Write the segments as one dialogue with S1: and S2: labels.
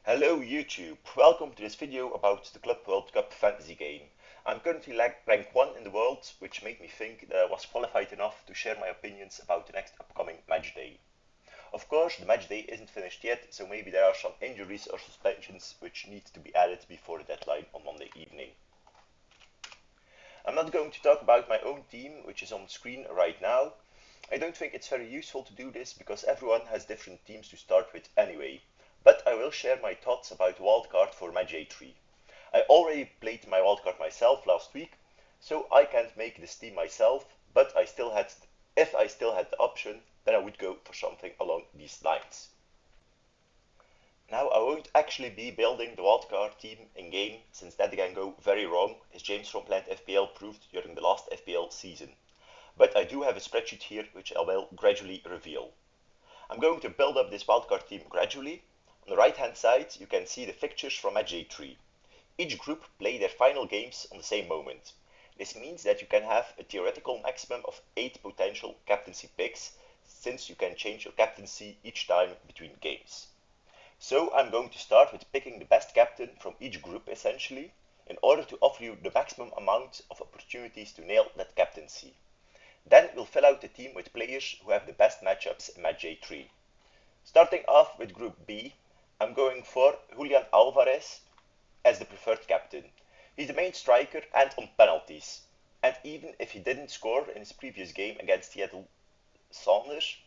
S1: Hello YouTube, welcome to this video about the Club World Cup fantasy game. I'm currently rank 1 in the world, which made me think that I was qualified enough to share my opinions about the next upcoming match day. Of course, the match day isn't finished yet, so maybe there are some injuries or suspensions which need to be added before the deadline on Monday evening. I'm not going to talk about my own team, which is on screen right now. I don't think it's very useful to do this because everyone has different teams to start with anyway. But I will share my thoughts about Wildcard for MD3. I already played my Wildcard myself last week, so I can't make this team myself, but if I still had the option, then I would go for something along these lines. Now I won't actually be building the Wildcard team in-game, since that can go very wrong, as James from Plant FPL proved during the last FPL season. But I do have a spreadsheet here which I will gradually reveal. I'm going to build up this Wildcard team gradually. On the right hand side you can see the fixtures from MD3. Each group play their final games on the same moment. This means that you can have a theoretical maximum of 8 potential captaincy picks, since you can change your captaincy each time between games. So I'm going to start with picking the best captain from each group essentially, in order to offer you the maximum amount of opportunities to nail that captaincy. Then we'll fill out the team with players who have the best matchups in MD3. Starting off with Group B, I'm going for Julian Alvarez as the preferred captain. He's the main striker and on penalties. And even if he didn't score in his previous game against Seattle Sounders,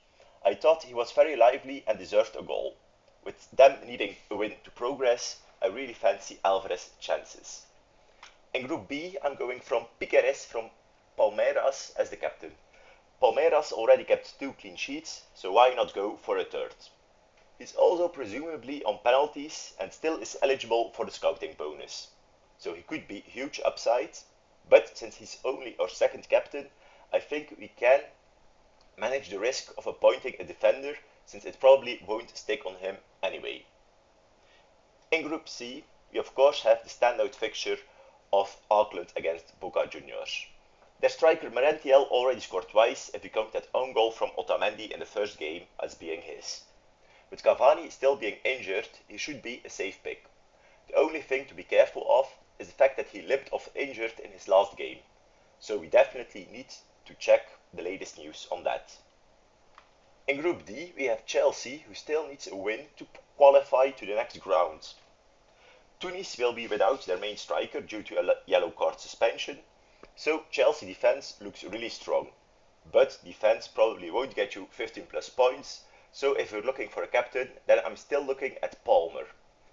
S1: I thought he was very lively and deserved a goal. With them needing a win to progress, I really fancy Alvarez's chances. In Group B, I'm going from Piqueres from Palmeiras as the captain. Palmeiras already kept 2 clean sheets, so why not go for a third? He's also presumably on penalties and still is eligible for the scouting bonus. So he could be huge upside, but since he's only our second captain, I think we can manage the risk of appointing a defender, since it probably won't stick on him anyway. In Group C, we of course have the standout fixture of Auckland against Boca Juniors. Their striker Merentiel already scored twice if we count that own goal from Otamendi in the first game as being his. With Cavani still being injured, he should be a safe pick. The only thing to be careful of is the fact that he limped off injured in his last game, so we definitely need to check the latest news on that. In Group D, we have Chelsea, who still needs a win to qualify to the next round. Tunis will be without their main striker due to a yellow card suspension, so Chelsea defense looks really strong. But defense probably won't get you 15 plus points, so if you're looking for a captain, then I'm still looking at Palmer.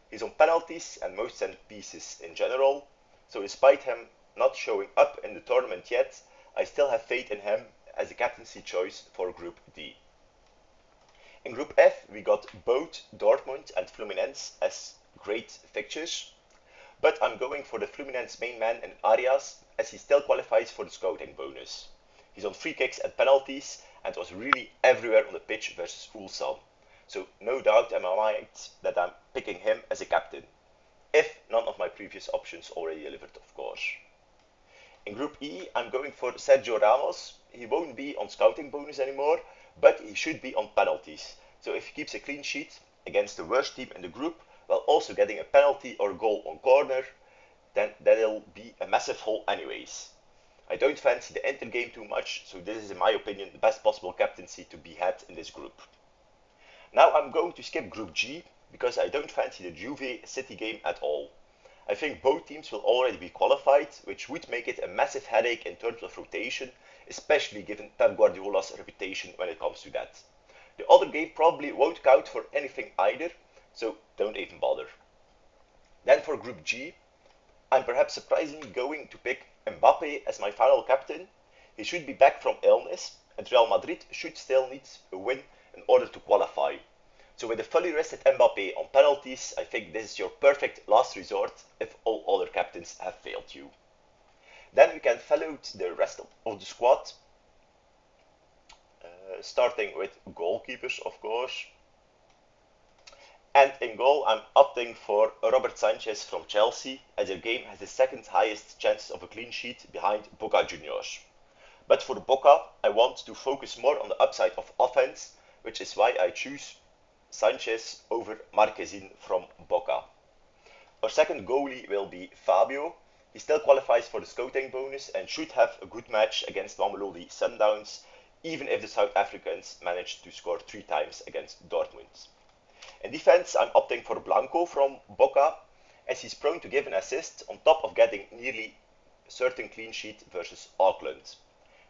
S1: He's on penalties and most set pieces in general, so despite him not showing up in the tournament yet, I still have faith in him as a captaincy choice for Group D. In Group F, we got both Dortmund and Fluminense as great fixtures, but I'm going for the Fluminense main man in Arias, as he still qualifies for the scouting bonus. He's on free kicks and penalties and was really everywhere on the pitch versus Ulsan, so no doubt in my mind that I'm picking him as a captain, if none of my previous options already delivered, of course. In Group E, I'm going for Sergio Ramos. He won't be on scouting bonus anymore, but he should be on penalties, so if he keeps a clean sheet against the worst team in the group while also getting a penalty or goal on corner, then that'll be a massive haul anyways. I don't fancy the Inter game too much, so this is in my opinion the best possible captaincy to be had in this group. Now I'm going to skip Group G, because I don't fancy the Juve City game at all. I think both teams will already be qualified, which would make it a massive headache in terms of rotation, especially given Pep Guardiola's reputation when it comes to that. The other game probably won't count for anything either, so don't even bother. Then for Group G, I'm perhaps surprisingly going to pick Mbappe as my final captain. He should be back from illness, and Real Madrid should still need a win in order to qualify. So with a fully rested Mbappe on penalties, I think this is your perfect last resort if all other captains have failed you. Then we can fill out the rest of the squad, starting with goalkeepers, of course. And in goal, I'm opting for Robert Sanchez from Chelsea, as their game has the second highest chance of a clean sheet behind Boca Juniors. But for Boca, I want to focus more on the upside of offense, which is why I choose Sanchez over Marquezin from Boca. Our second goalie will be Fabio. He still qualifies for the scouting bonus and should have a good match against Mamelodi Sundowns, even if the South Africans managed to score 3 times against Dortmund. In defense, I'm opting for Blanco from Boca, as he's prone to give an assist on top of getting nearly a certain clean sheet versus Auckland.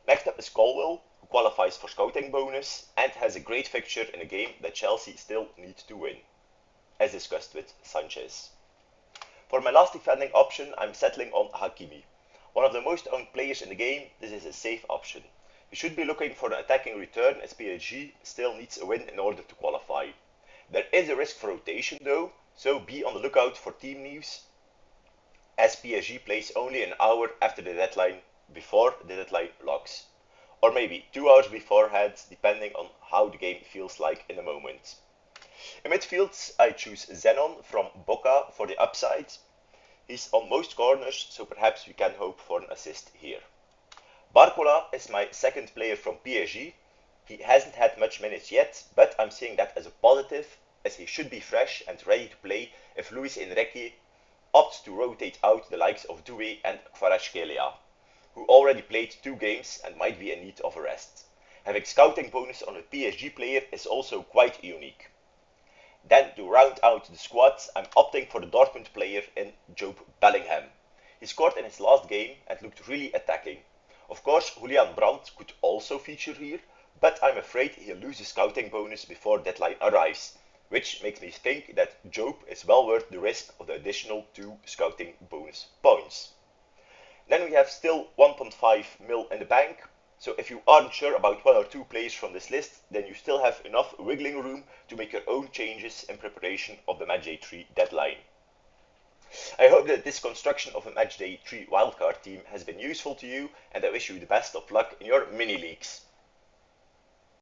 S1: Next up is Colwell, who qualifies for scouting bonus and has a great fixture in a game that Chelsea still need to win, as discussed with Sanchez. For my last defending option, I'm settling on Hakimi. One of the most owned players in the game, this is a safe option. You should be looking for an attacking return, as PSG still needs a win in order to qualify. There is a risk for rotation though, so be on the lookout for team news, as PSG plays only an hour after the deadline, before the deadline locks. Or maybe 2 hours beforehand, depending on how the game feels like in a moment. In midfield, I choose Zenon from Boca for the upside. He's on most corners, so perhaps we can hope for an assist here. Barcola is my second player from PSG. He hasn't had much minutes yet, but I'm seeing that as a positive, as he should be fresh and ready to play if Luis Enrique opts to rotate out the likes of Doué and Kvaratskhelia, who already played 2 games and might be in need of a rest. Having scouting bonus on a PSG player is also quite unique. Then, to round out the squad, I'm opting for the Dortmund player in Job Bellingham. He scored in his last game and looked really attacking. Of course, Julian Brandt could also feature here, but I'm afraid he'll lose the scouting bonus before deadline arrives, which makes me think that Job is well worth the risk of the additional 2 scouting bonus points. Then we have still 1.5 mil in the bank, so if you aren't sure about 1 or 2 players from this list, then you still have enough wiggling room to make your own changes in preparation of the Matchday 3 deadline. I hope that this construction of a Matchday 3 wildcard team has been useful to you, and I wish you the best of luck in your mini leagues.